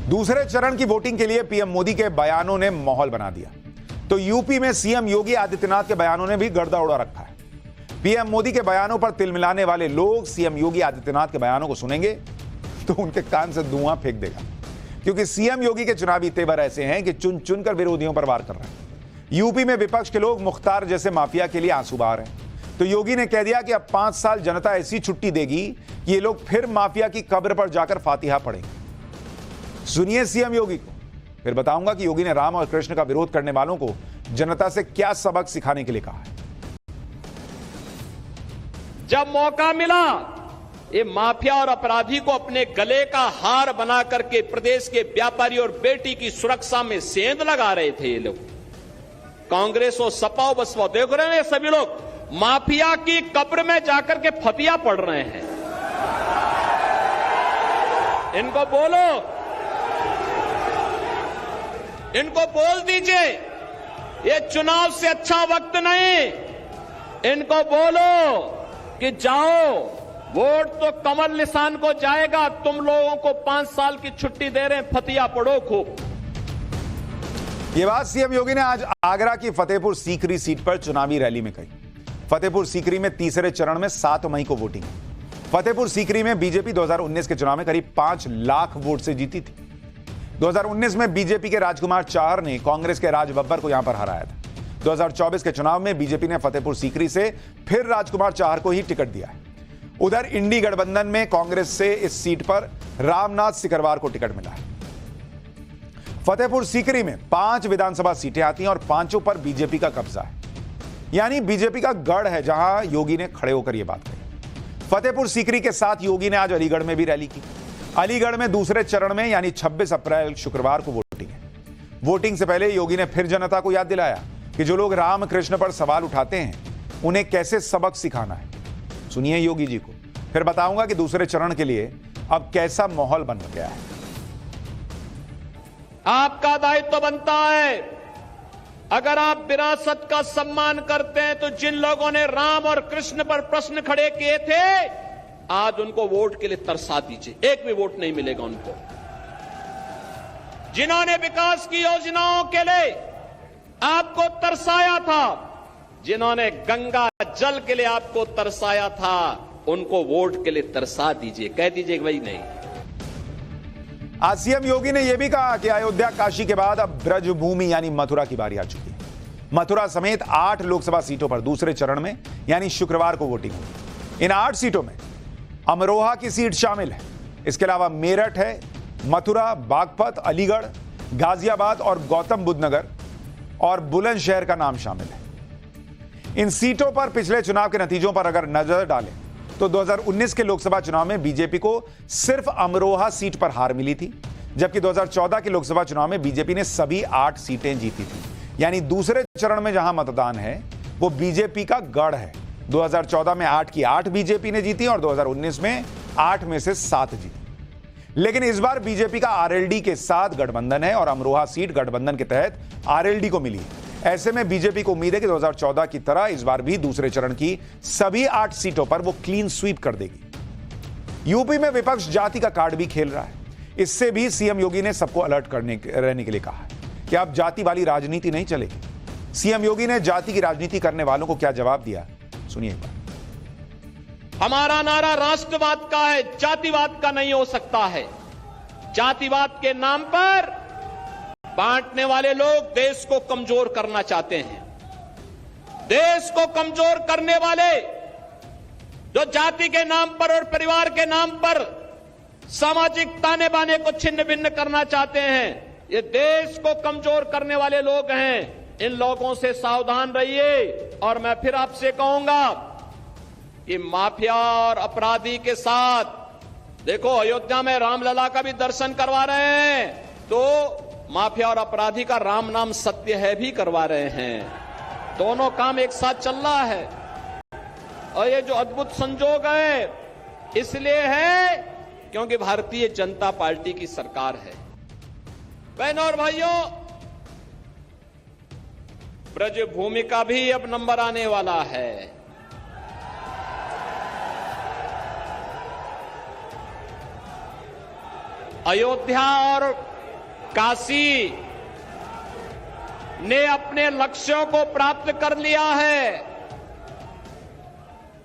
दूसरे चरण की वोटिंग के लिए पीएम मोदी के बयानों ने माहौल बना दिया, तो यूपी में सीएम योगी आदित्यनाथ के बयानों ने भी गर्दा उड़ा रखा है। पीएम मोदी के बयानों पर तिल मिलाने वाले लोग सीएम योगी आदित्यनाथ के बयानों को सुनेंगे तो उनके कान से धुआं फेंक देगा, क्योंकि सीएम योगी के चुनावी तेवर ऐसे हैं कि चुन चुनकर विरोधियों पर वार कर रहे हैं। यूपी में विपक्ष के लोग मुख्तार जैसे माफिया के लिए आंसू बहा रहे हैं, तो योगी ने कह दिया कि अब 5 साल जनता ऐसी छुट्टी देगी कि ये लोग फिर माफिया की कब्र पर जाकर फातिहा पढ़ेंगे। सुनिए सीएम योगी को, फिर बताऊंगा कि योगी ने राम और कृष्ण का विरोध करने वालों को जनता से क्या सबक सिखाने के लिए कहा है। जब मौका मिला ये माफिया और अपराधी को अपने गले का हार बना करके प्रदेश के व्यापारी और बेटी की सुरक्षा में सेंध लगा रहे थे ये लोग। कांग्रेस और सपा बसपा देख रहे हैं, सभी लोग माफिया की कब्र में जाकर के फतिया पढ़ रहे हैं। इनको बोलो, इनको बोल दीजिए ये चुनाव से अच्छा वक्त नहीं। इनको बोलो कि जाओ, वोट तो कमल निशान को जाएगा, तुम लोगों को 5 साल की छुट्टी दे रहे हैं, फतिया पढ़ो खूब। ये बात सीएम योगी ने आज आगरा की फतेहपुर सीकरी सीट पर चुनावी रैली में कही। फतेहपुर सीकरी में तीसरे चरण में 7 मई को वोटिंग है। फतेहपुर सीकरी में बीजेपी 2019 के चुनाव में करीब 5 लाख वोट से जीती थी। 2019 में बीजेपी के राजकुमार चाहर ने कांग्रेस के राज बब्बर को यहां पर हराया था। 2024 के चुनाव में बीजेपी ने फतेहपुर सीकरी से फिर राजकुमार चाहर को ही टिकट दिया है। उधर इंडी गठबंधन में कांग्रेस से इस सीट पर रामनाथ सिकरवार को टिकट मिला है। फतेहपुर सीकरी में 5 विधानसभा सीटें आती हैं और 5 पर बीजेपी का कब्जा है, यानी बीजेपी का गढ़ है, जहां योगी ने खड़े होकर यह बात कही। फतेहपुर सीकरी के साथ योगी ने आज अलीगढ़ में भी रैली की। अलीगढ़ में दूसरे चरण में यानी 26 अप्रैल शुक्रवार को वोटिंग है। वोटिंग से पहले योगी ने फिर जनता को याद दिलाया कि जो लोग राम कृष्ण पर सवाल उठाते हैं उन्हें कैसे सबक सिखाना है। सुनिए योगी जी को, फिर बताऊंगा कि दूसरे चरण के लिए अब कैसा माहौल बन गया है। आपका दायित्व बनता है, अगर आप विरासत का सम्मान करते हैं तो जिन लोगों ने राम और कृष्ण पर प्रश्न खड़े किए थे, आज उनको वोट के लिए तरसा दीजिए। एक भी वोट नहीं मिलेगा उनको। जिन्होंने विकास की योजनाओं के लिए आपको तरसाया था, जिन्होंने गंगा जल के लिए आपको तरसाया था, उनको वोट के लिए तरसा दीजिए। कह दीजिए भाई नहीं। आज सीएम योगी ने यह भी कहा कि अयोध्या काशी के बाद अब ब्रजभूमि यानी मथुरा की बारी आ चुकी है। मथुरा समेत 8 लोकसभा सीटों पर दूसरे चरण में यानी शुक्रवार को वोटिंग होगी। इन 8 सीटों में अमरोहा की सीट शामिल है। इसके अलावा मेरठ है, मथुरा, बागपत, अलीगढ़, गाजियाबाद और गौतम बुद्ध नगर और बुलंदशहर का नाम शामिल है। इन सीटों पर पिछले चुनाव के नतीजों पर अगर नजर डालें तो 2019 के लोकसभा चुनाव में बीजेपी को सिर्फ अमरोहा सीट पर हार मिली थी, जबकि 2014 के लोकसभा चुनाव में बीजेपी ने सभी 8 सीटें जीती थी। यानी दूसरे चरण में जहां मतदान है वो बीजेपी का गढ़ है। 2014 में 8 की 8 बीजेपी ने जीती और 2019 में 8 में से 7 जीती। लेकिन इस बार बीजेपी का आरएलडी के साथ गठबंधन है और अमरोहा सीट गठबंधन के तहत आरएलडी को मिली है। ऐसे में बीजेपी को उम्मीद है कि 2014 की तरह इस बार भी दूसरे चरण की सभी 8 सीटों पर वो क्लीन स्वीप कर देगी। यूपी में विपक्ष जाति का कार्ड भी खेल रहा है। इससे भी सीएम योगी ने सबको अलर्ट रहने के लिए कहा है कि अब जाति वाली राजनीति नहीं चलेगी। सीएम योगी ने जाति की राजनीति करने वालों को क्या जवाब दिया, सुनिए एक बार। हमारा नारा राष्ट्रवाद का है, जातिवाद का नहीं हो सकता है। जातिवाद के नाम पर बांटने वाले लोग देश को कमजोर करना चाहते हैं। देश को कमजोर करने वाले जो जाति के नाम पर और परिवार के नाम पर सामाजिक ताने बाने को छिन्न भिन्न करना चाहते हैं, ये देश को कमजोर करने वाले लोग हैं। इन लोगों से सावधान रहिए। और मैं फिर आपसे कहूंगा कि माफिया और अपराधी के साथ देखो, अयोध्या में रामलला का भी दर्शन करवा रहे हैं, तो माफिया और अपराधी का राम नाम सत्य है भी करवा रहे हैं। दोनों काम एक साथ चल रहा है। और ये जो अद्भुत संजोग है इसलिए है क्योंकि भारतीय जनता पार्टी की सरकार है। बहनों और भाइयों, ब्रजभूमि का भी अब नंबर आने वाला है। अयोध्या और काशी ने अपने लक्ष्यों को प्राप्त कर लिया है।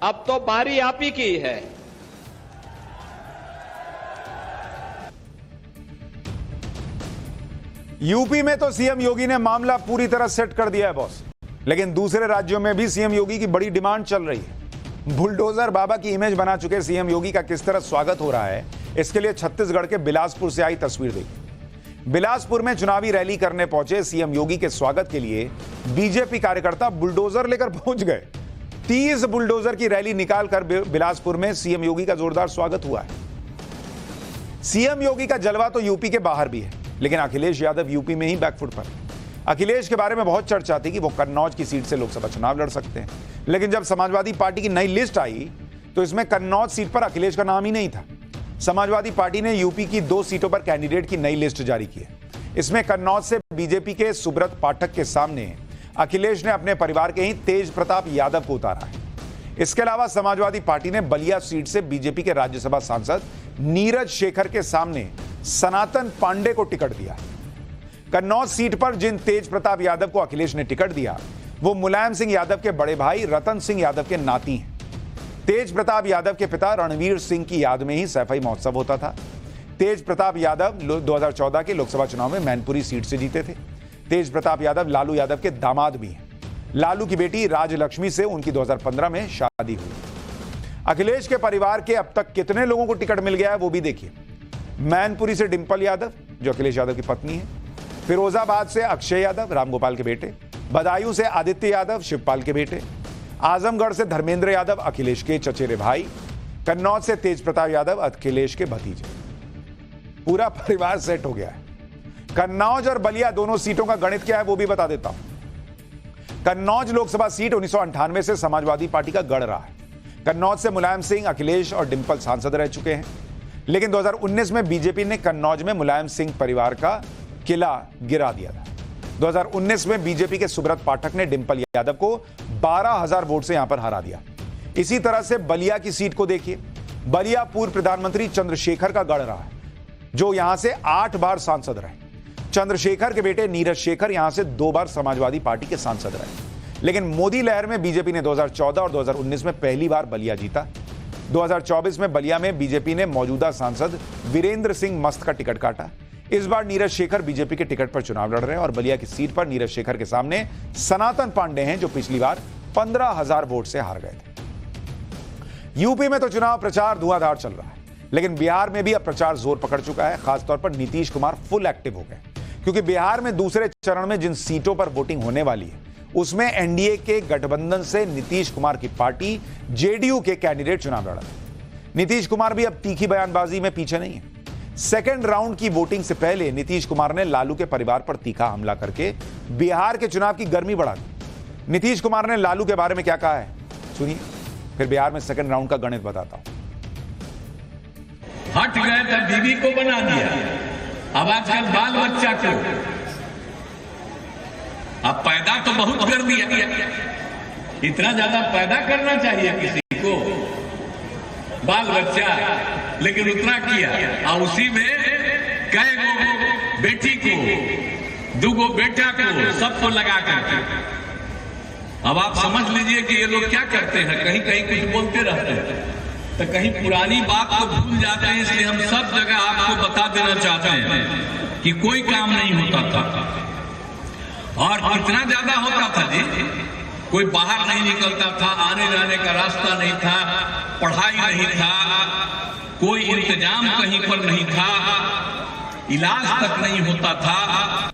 अब तो बारी आप ही की है। यूपी में तो सीएम योगी ने मामला पूरी तरह सेट कर दिया है बॉस, लेकिन दूसरे राज्यों में भी सीएम योगी की बड़ी डिमांड चल रही है। बुलडोजर बाबा की इमेज बना चुके सीएम योगी का किस तरह स्वागत हो रहा है, इसके लिए छत्तीसगढ़ के बिलासपुर से आई तस्वीर देखी। बिलासपुर में चुनावी रैली करने पहुंचे सीएम योगी के स्वागत के लिए बीजेपी कार्यकर्ता बुलडोजर लेकर पहुंच गए। 30 बुलडोजर की रैली निकालकर बिलासपुर में सीएम योगी का जोरदार स्वागत हुआ है। सीएम योगी का जलवा तो यूपी के बाहर भी है, लेकिन अखिलेश यादव यूपी में ही बैकफुट पर। अखिलेश के बारे में बहुत चर्चा थी कि वो कन्नौज की सीट से लोकसभा चुनाव लड़ सकते हैं, लेकिन जब समाजवादी पार्टी की नई लिस्ट आई तो इसमें कन्नौज सीट पर अखिलेश का नाम ही नहीं था। समाजवादी पार्टी ने यूपी की 2 सीटों पर कैंडिडेट की नई लिस्ट जारी की है। इसमें कन्नौज से बीजेपी के सुब्रत पाठक के सामने अखिलेश ने अपने परिवार के ही तेज प्रताप यादव को उतारा है। इसके अलावा समाजवादी पार्टी ने बलिया सीट से बीजेपी के राज्यसभा सांसद नीरज शेखर के सामने सनातन पांडे को टिकट दिया। कन्नौज सीट पर जिन तेज प्रताप यादव को अखिलेश ने टिकट दिया वो मुलायम सिंह यादव के बड़े भाई रतन सिंह यादव के नाती हैं। तेज प्रताप यादव के पिता रणवीर सिंह की याद में ही सैफई महोत्सव होता था। तेज प्रताप यादव 2014 के लोकसभा चुनाव में मैनपुरी सीट से जीते थे। तेज प्रताप यादव लालू यादव के दामाद भी हैं। लालू की बेटी राजलक्ष्मी से उनकी 2015 में शादी हुई। अखिलेश के परिवार के अब तक कितने लोगों को टिकट मिल गया है वो भी देखिए। मैनपुरी से डिंपल यादव जो अखिलेश यादव की पत्नी है, फिरोजाबाद से अक्षय यादव रामगोपाल के बेटे, बदायूं से आदित्य यादव शिवपाल के बेटे, आजमगढ़ से धर्मेंद्र यादव अखिलेश के चचेरे भाई, कन्नौज से तेज प्रताप यादव अखिलेश के भतीजे। पूरा परिवार सेट हो गया है। कन्नौज और बलिया दोनों सीटों का गणित क्या है वो भी बता देता हूं। कन्नौज लोकसभा सीट 1998 से समाजवादी पार्टी का गढ़ रहा है। कन्नौज से मुलायम सिंह, अखिलेश और डिंपल सांसद रह चुके हैं, लेकिन 2019 में बीजेपी ने कन्नौज में मुलायम सिंह परिवार का किला गिरा दिया था। 2019 में बीजेपी के सुब्रत पाठक ने डिंपल यादव को 12,000 वोट से यहां पर हरा दिया। इसी तरह से बलिया की सीट को देखिए। बलिया पूर्व प्रधानमंत्री चंद्रशेखर का गढ़ रहा है, जो यहां से 8 बार सांसद रहे। चंद्रशेखर के बेटे नीरज शेखर यहां से 2 बार समाजवादी पार्टी के सांसद रहे। लेकिन मोदी लहर में बीजेपी ने 2014 और 2019 में पहली बार बलिया जीता। 2024 में बलिया में बीजेपी ने मौजूदा सांसद वीरेंद्र सिंह मस्त का टिकट काटा। इस बार नीरज शेखर बीजेपी के टिकट पर चुनाव लड़ रहे हैं और बलिया की सीट पर नीरज शेखर के सामने सनातन पांडे हैं, जो पिछली बार 15,000 वोट से हार गए थे। यूपी में तो चुनाव प्रचार धुआंधार चल रहा है, लेकिन बिहार में भी अब प्रचार जोर पकड़ चुका है। खासतौर पर नीतीश कुमार फुल एक्टिव हो गए, क्योंकि बिहार में दूसरे चरण में जिन सीटों पर वोटिंग होने वाली है उसमें एनडीए के गठबंधन से नीतीश कुमार की पार्टी जेडीयू के कैंडिडेट चुनाव लड़ रहे हैं। नीतीश कुमार भी अब तीखी बयानबाजी में पीछे नहीं है। सेकेंड राउंड की वोटिंग से पहले नीतीश कुमार ने लालू के परिवार पर तीखा हमला करके बिहार के चुनाव की गर्मी बढ़ा दी। नीतीश कुमार ने लालू के बारे में क्या कहा है सुनिए, फिर बिहार में सेकेंड राउंड का गणित बताता हूं। हट गए तब बीवी को बना दिया, अब आजकल बाल बच्चा को, अब पैदा तो बहुत कर दिया। इतना ज्यादा पैदा करना चाहिए किसी को, बाल बच्चा, लेकिन उतना किया और उसी में कई गो बेटी को, 2 गो बेटा को, सबको लगा करके। अब आप समझ लीजिए कि ये लोग क्या करते हैं, कहीं कहीं कुछ बोलते रहते हैं तो कहीं पुरानी बात को भूल जाते हैं। इसलिए हम सब जगह आपको बता देना चाहते हैं कि कोई काम नहीं होता था, और इतना ज्यादा होता था जी, कोई बाहर नहीं निकलता था, आने जाने का रास्ता नहीं था, पढ़ाई नहीं था, कोई इंतजाम कहीं पर नहीं था, इलाज तक नहीं होता था।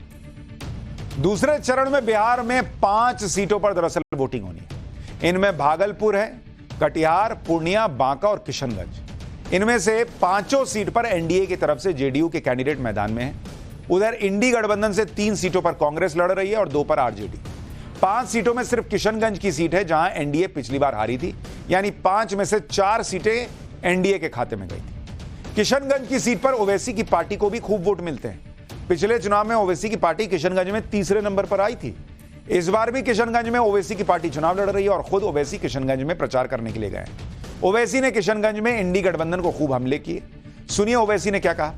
दूसरे चरण में बिहार में 5 सीटों पर दरअसल वोटिंग होनी है। इनमें भागलपुर है, कटिहार, पूर्णिया, बांका और किशनगंज। इनमें से 5 सीट पर एनडीए की तरफ से जेडीयू के कैंडिडेट मैदान में हैं। उधर इंडी गठबंधन से 3 सीटों पर कांग्रेस लड़ रही है और 2 पर आरजेडी। 5 सीटों में सिर्फ किशनगंज की सीट है जहां एनडीए पिछली बार हारी थी, यानी 5 में से 4 सीटें एनडीए के खाते में गई थी। किशनगंज की सीट पर ओवैसी की पार्टी को भी खूब वोट मिलते हैं। पिछले चुनाव में ओवैसी की पार्टी किशनगंज में तीसरे नंबर पर आई थी। इस बार भी किशनगंज में ओवैसी की पार्टी चुनाव लड़ रही है और खुद ओवैसी किशनगंज में प्रचार करने के लिए गए हैं। ओवैसी ने किशनगंज में इंडी गठबंधन को खूब हमले किए। सुनिए ओवैसी ने क्या कहा।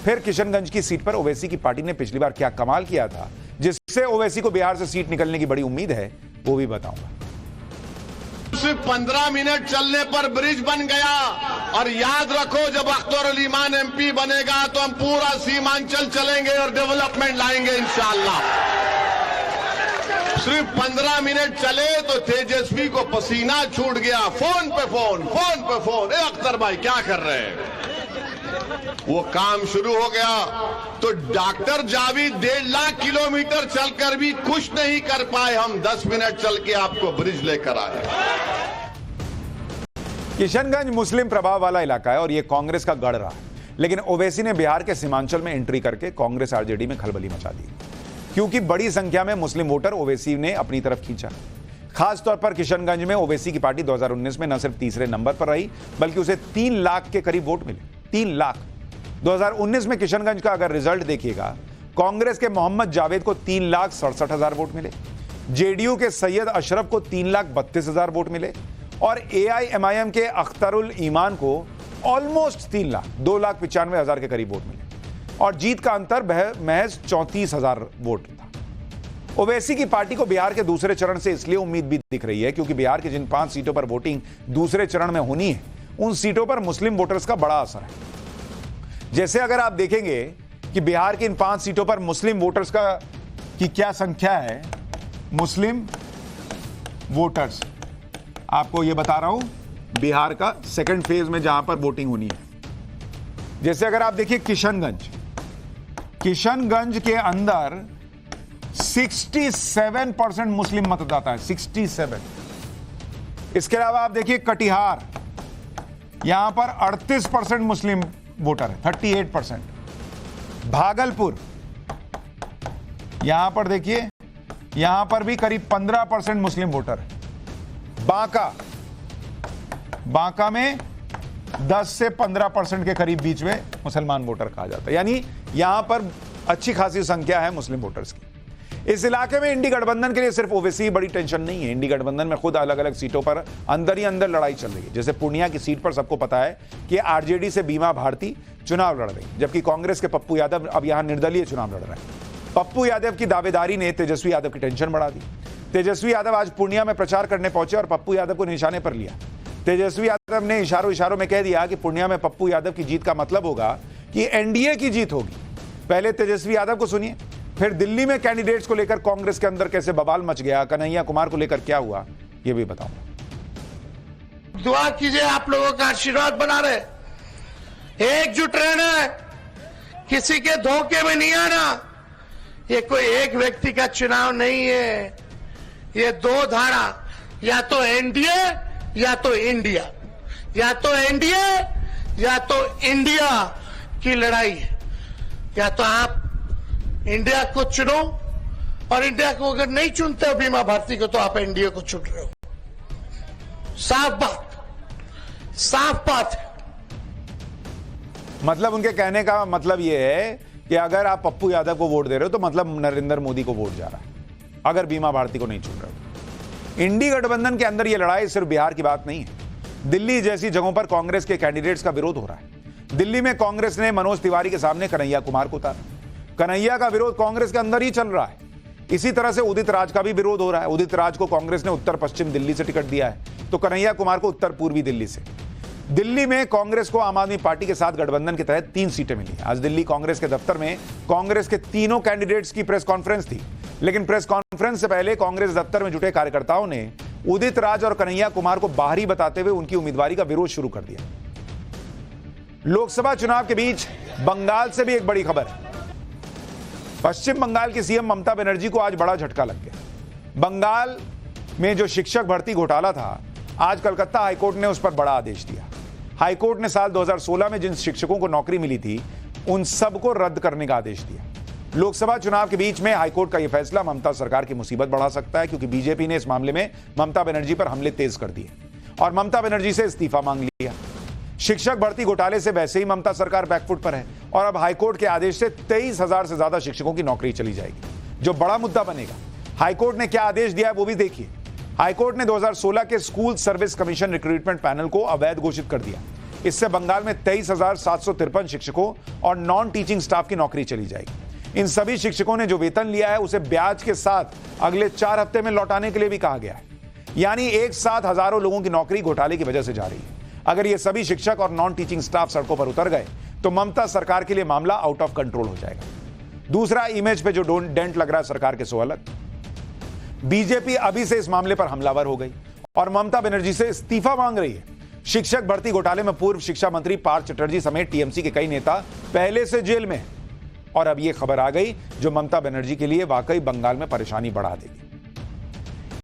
फिर किशनगंज की सीट पर ओवैसी की पार्टी ने पिछली बार क्या कमाल किया था, जिससे ओवैसी को बिहार से सीट निकलने की बड़ी उम्मीद है, वो भी बताऊंगा। सिर्फ 15 मिनट चलने पर ब्रिज बन गया। और याद रखो, जब अख्तर अली ईमान एमपी बनेगा तो हम पूरा सीमांचल चलेंगे और डेवलपमेंट लाएंगे इंशाअल्लाह। सिर्फ 15 मिनट चले तो तेजस्वी को पसीना छूट गया। फोन पे फोन, ए अख्तर भाई क्या कर रहे हैं? वो काम शुरू हो गया तो डॉक्टर जावेद 1.5 लाख किलोमीटर चलकर भी खुश नहीं कर पाए। हम 10 मिनट चल के आपको ब्रिज लेकर आए। किशनगंज मुस्लिम प्रभाव वाला इलाका है और यह कांग्रेस का गढ़ रहा है, लेकिन ओवैसी ने बिहार के सीमांचल में एंट्री करके कांग्रेस आरजेडी में खलबली मचा दी, क्योंकि बड़ी संख्या में मुस्लिम वोटर ओवैसी ने अपनी तरफ खींचा। खासतौर पर किशनगंज में ओवैसी की पार्टी 2019 में न सिर्फ तीसरे नंबर पर रही, बल्कि उसे 3 लाख के करीब वोट मिले। 3 लाख। 2019 में किशनगंज का अगर रिजल्ट देखिएगा, कांग्रेस के मोहम्मद जावेद को 3,67,000 वोट मिले, जेडीयू के सैयद अशरफ को 3,32,000 वोट मिले और एआईएमआईएम के अख्तरुल ईमान को ऑलमोस्ट 3 लाख 2,95,000 के करीब वोट मिले और जीत का अंतर महज 34,000 वोट था। ओवैसी की पार्टी को बिहार के दूसरे चरण से इसलिए उम्मीद भी दिख रही है क्योंकि बिहार की जिन 5 सीटों पर वोटिंग दूसरे चरण में होनी है, उन सीटों पर मुस्लिम वोटर्स का बड़ा असर है। जैसे अगर आप देखेंगे कि बिहार की इन 5 सीटों पर मुस्लिम वोटर्स की क्या संख्या है, मुस्लिम वोटर्स आपको यह बता रहा हूं, बिहार का सेकंड फेज में जहां पर वोटिंग होनी है। जैसे अगर आप देखिए किशनगंज के अंदर 67% मुस्लिम मतदाता है, 67। इसके अलावा आप देखिए कटिहार, यहां पर 38% मुस्लिम वोटर है, 38%। भागलपुर, यहां पर देखिए, यहां पर भी करीब 15% मुस्लिम वोटर है। बांका में 10 से 15% के करीब बीच में मुसलमान वोटर कहा जाता है, यानी यहां पर अच्छी खासी संख्या है मुस्लिम वोटर्स की। इस इलाके में इंडी गठबंधन के लिए सिर्फ ओवैसी बड़ी टेंशन नहीं है। इंडी गठबंधन में खुद अलग अलग सीटों पर अंदर ही अंदर लड़ाई चल रही है। जैसे पूर्णिया की सीट पर सबको पता है कि आरजेडी से बीमा भारती चुनाव लड़ रही, जबकि कांग्रेस के पप्पू यादव अब यहां निर्दलीय चुनाव लड़ रहे हैं। पप्पू यादव की दावेदारी ने तेजस्वी यादव की टेंशन बढ़ा दी। तेजस्वी यादव आज पूर्णिया में प्रचार करने पहुंचे और पप्पू यादव को निशाने पर लिया। तेजस्वी यादव ने इशारों में कह दिया कि पूर्णिया में पप्पू यादव की जीत का मतलब होगा कि एनडीए की जीत होगी। पहले तेजस्वी यादव को सुनिए, फिर दिल्ली में कैंडिडेट्स को लेकर कांग्रेस के अंदर कैसे बवाल मच गया, कन्हैया कुमार को लेकर क्या हुआ, यह भी बताऊंगा। दुआ कीजिए, आप लोगों का आशीर्वाद बना रहे, एकजुट रहना है, किसी के धोखे में नहीं आना। ये कोई एक व्यक्ति का चुनाव नहीं है, ये 2 धारा, या तो एनडीए या तो इंडिया, या तो एनडीए या तो इंडिया की लड़ाई है। या तो आप इंडिया को चुनो, और इंडिया को अगर नहीं चुनते हो बीमा भारती को, तो आप एनडीए को चुन रहे हो। साफ बात है। मतलब उनके कहने का मतलब यह है कि अगर आप पप्पू यादव को वोट दे रहे हो तो मतलब नरेंद्र मोदी को वोट जा रहा है, अगर बीमा भारती को नहीं चुन रहे हो। इंडी गठबंधन के अंदर यह लड़ाई सिर्फ बिहार की बात नहीं है। दिल्ली जैसी जगहों पर कांग्रेस के कैंडिडेट्स का विरोध हो रहा है। दिल्ली में कांग्रेस ने मनोज तिवारी के सामने कन्हैया कुमार को उतारा। कन्हैया का विरोध कांग्रेस के अंदर ही चल रहा है। इसी तरह से उदित राज का भी विरोध हो रहा है। उदित राज को कांग्रेस ने उत्तर पश्चिम दिल्ली से टिकट दिया है, तो कन्हैया कुमार को उत्तर पूर्वी दिल्ली से। दिल्ली में कांग्रेस को आम आदमी पार्टी के साथ गठबंधन के तहत 3 सीटें मिली। आज दिल्ली कांग्रेस के दफ्तर में कांग्रेस के तीनों कैंडिडेट्स की प्रेस कॉन्फ्रेंस थी, लेकिन प्रेस कॉन्फ्रेंस से पहले कांग्रेस दफ्तर में जुटे कार्यकर्ताओं ने उदित राज और कन्हैया कुमार को बाहरी बताते हुए उनकी उम्मीदवारी का विरोध शुरू कर दिया। लोकसभा चुनाव के बीच बंगाल से भी एक बड़ी खबर है। पश्चिम बंगाल की सीएम ममता बनर्जी को आज बड़ा झटका लग गया। बंगाल में जो शिक्षक भर्ती घोटाला था, आज कलकत्ता हाईकोर्ट ने उस पर बड़ा आदेश दिया। हाईकोर्ट ने साल 2016 में जिन शिक्षकों को नौकरी मिली थी, उन सबको रद्द करने का आदेश दिया। लोकसभा चुनाव के बीच में हाईकोर्ट का यह फैसला ममता सरकार की मुसीबत बढ़ा सकता है, क्योंकि बीजेपी ने इस मामले में ममता बनर्जी पर हमले तेज कर दिए और ममता बनर्जी से इस्तीफा मांग लिया। शिक्षक भर्ती घोटाले से वैसे ही ममता सरकार बैकफुट पर है और अब हाईकोर्ट के आदेश से 23,000 से ज्यादा शिक्षकों की नौकरी चली जाएगी, जो बड़ा मुद्दा बनेगा। हाईकोर्ट ने क्या आदेश दिया है वो भी देखिए। हाईकोर्ट ने 2016 के school service commission recruitment panel को अवैध घोषित कर दिया। इससे बंगाल में 23,753 शिक्षकों और नॉन टीचिंग स्टाफ की नौकरी चली जाएगी। इन सभी शिक्षकों ने जो वेतन लिया है उसे ब्याज के साथ अगले 4 हफ्ते में लौटाने के लिए भी कहा गया है। यानी एक साथ हजारों लोगों की नौकरी घोटाले की वजह से जा रही है। अगर ये सभी शिक्षक और नॉन टीचिंग स्टाफ सड़कों पर उतर गए तो ममता सरकार के लिए मामला आउट ऑफ कंट्रोल हो जाएगा। दूसरा, इमेज पे जो डेंट लग रहा है सरकार के, सो अलग। बीजेपी अभी से इस मामले पर हमलावर हो गई और ममता बनर्जी से इस्तीफा मांग रही है। शिक्षक भर्ती घोटाले में पूर्व शिक्षा मंत्री पार्थ चटर्जी समेत टीएमसी के कई नेता पहले से जेल में हैं और अब यह खबर आ गई जो ममता बनर्जी के लिए वाकई बंगाल में परेशानी बढ़ा देगी।